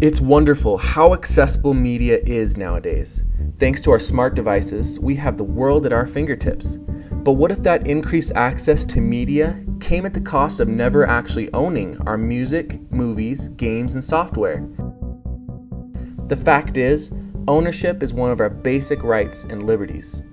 It's wonderful how accessible media is nowadays. Thanks to our smart devices, we have the world at our fingertips. But what if that increased access to media came at the cost of never actually owning our music, movies, games, and software? The fact is, ownership is one of our basic rights and liberties.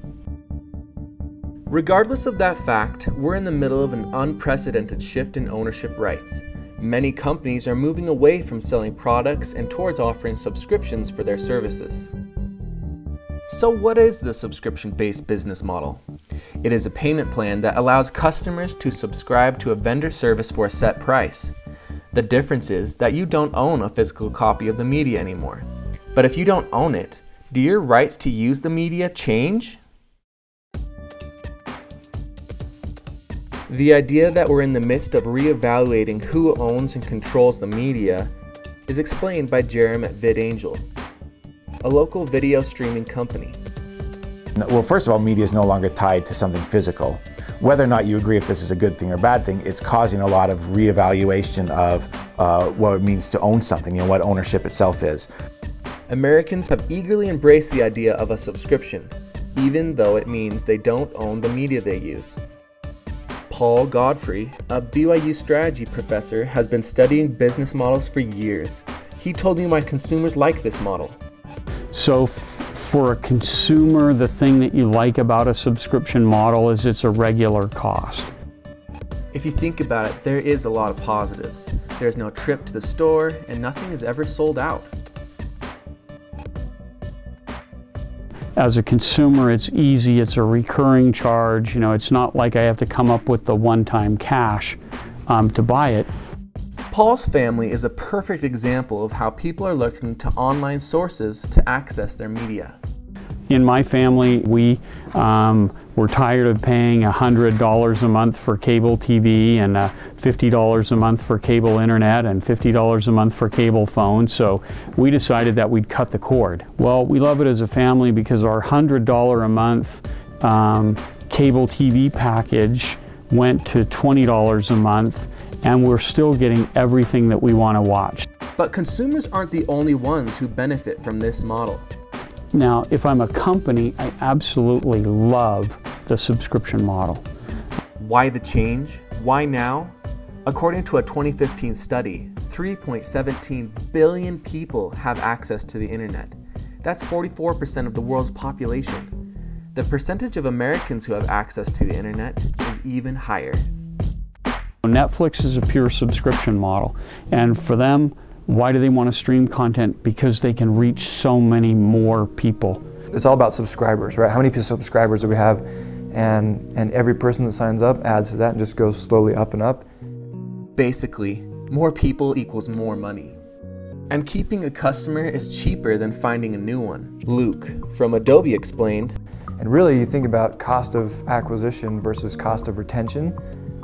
Regardless of that fact, we're in the middle of an unprecedented shift in ownership rights. Many companies are moving away from selling products and towards offering subscriptions for their services. So what is the subscription-based business model? It is a payment plan that allows customers to subscribe to a vendor service for a set price. The difference is that you don't own a physical copy of the media anymore. But if you don't own it, do your rights to use the media change? The idea that we're in the midst of reevaluating who owns and controls the media is explained by Jerem at VidAngel, a local video streaming company. Well, first of all, media is no longer tied to something physical. Whether or not you agree if this is a good thing or bad thing, it's causing a lot of reevaluation of what it means to own something, what ownership itself is. Americans have eagerly embraced the idea of a subscription, even though it means they don't own the media they use. Paul Godfrey, a BYU strategy professor, has been studying business models for years. He told me why consumers like this model. So for a consumer, the thing that you like about a subscription model is it's a regular cost. If you think about it, there is a lot of positives. There's no trip to the store, and nothing is ever sold out. As a consumer, it's easy, it's a recurring charge. It's not like I have to come up with the one-time cash to buy it. Paul's family is a perfect example of how people are looking to online sources to access their media. In my family, we were tired of paying $100 a month for cable TV and $50 a month for cable internet and $50 a month for cable phone, so we decided that we'd cut the cord. Well, we love it as a family because our $100 a month cable TV package went to $20 a month, and we're still getting everything that we want to watch. But consumers aren't the only ones who benefit from this model. Now, if I'm a company, I absolutely love the subscription model. Why the change? Why now? According to a 2015 study, 3.17 billion people have access to the internet. That's 44% of the world's population. The percentage of Americans who have access to the internet is even higher. Netflix is a pure subscription model, and for them, why do they want to stream content? Because they can reach so many more people. It's all about subscribers, right? How many subscribers do we have? And every person that signs up adds to that and just goes slowly up and up. Basically, more people equals more money. And keeping a customer is cheaper than finding a new one. Luke from Adobe explained, and really you think about cost of acquisition versus cost of retention.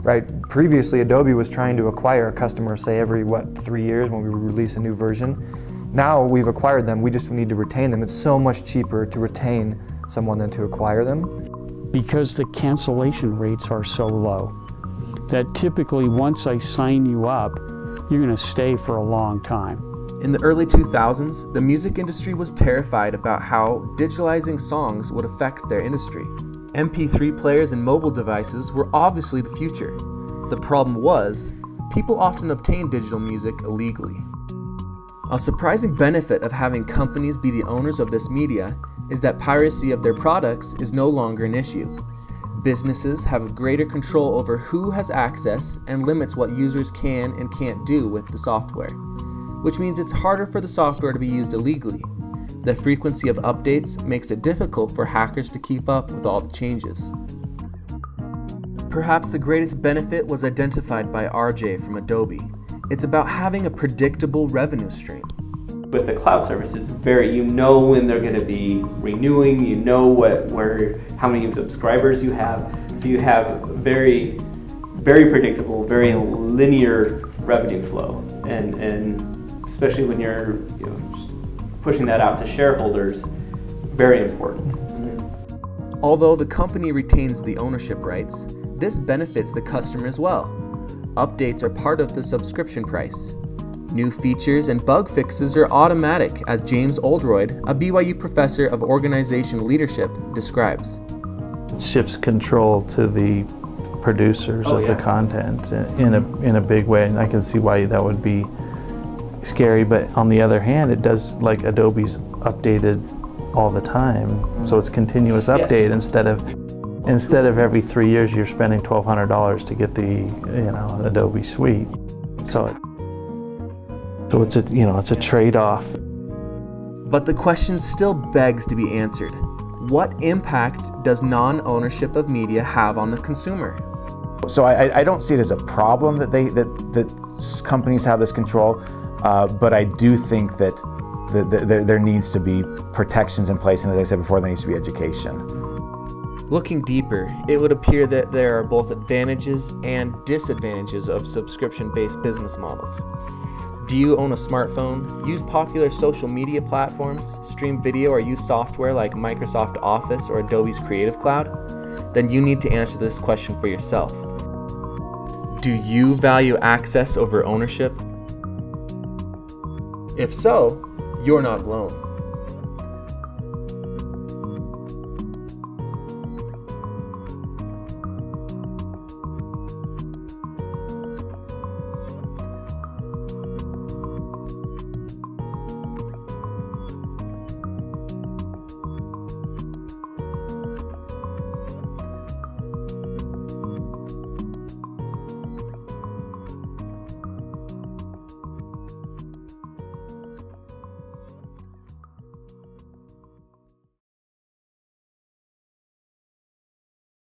Right? Previously, Adobe was trying to acquire a customer, say every 3 years when we release a new version. Now we've acquired them, we just need to retain them. It's so much cheaper to retain someone than to acquire them. Because the cancellation rates are so low, that typically once I sign you up, you're going to stay for a long time. In the early 2000s, the music industry was terrified about how digitalizing songs would affect their industry. MP3 players and mobile devices were obviously the future. The problem was, people often obtained digital music illegally. A surprising benefit of having companies be the owners of this media is that piracy of their products is no longer an issue. Businesses have greater control over who has access and limits what users can and can't do with the software, which means it's harder for the software to be used illegally. The frequency of updates makes it difficult for hackers to keep up with all the changes. Perhaps the greatest benefit was identified by RJ from Adobe. It's about having a predictable revenue stream. With the cloud services, you know when they're going to be renewing, you know how many subscribers you have, so you have very predictable, very linear revenue flow, and especially when you're pushing that out to shareholders, very important. Although the company retains the ownership rights, this benefits the customer as well. Updates are part of the subscription price. New features and bug fixes are automatic, as James Oldroyd, a BYU professor of organization leadership, describes. It shifts control to the producers of the content in a big way, and I can see why that would be scary. But on the other hand, it does, like Adobe's updated all the time, so it's continuous update instead of every 3 years you're spending $1,200 to get the Adobe suite. So it's a trade-off. But the question still begs to be answered. What impact does non-ownership of media have on the consumer? So I don't see it as a problem that companies have this control, but I do think that there needs to be protections in place, and as I said before, there needs to be education. Looking deeper, it would appear that there are both advantages and disadvantages of subscription-based business models. Do you own a smartphone, use popular social media platforms, stream video, or use software like Microsoft Office or Adobe's Creative Cloud? Then you need to answer this question for yourself. Do you value access over ownership? If so, you're not alone.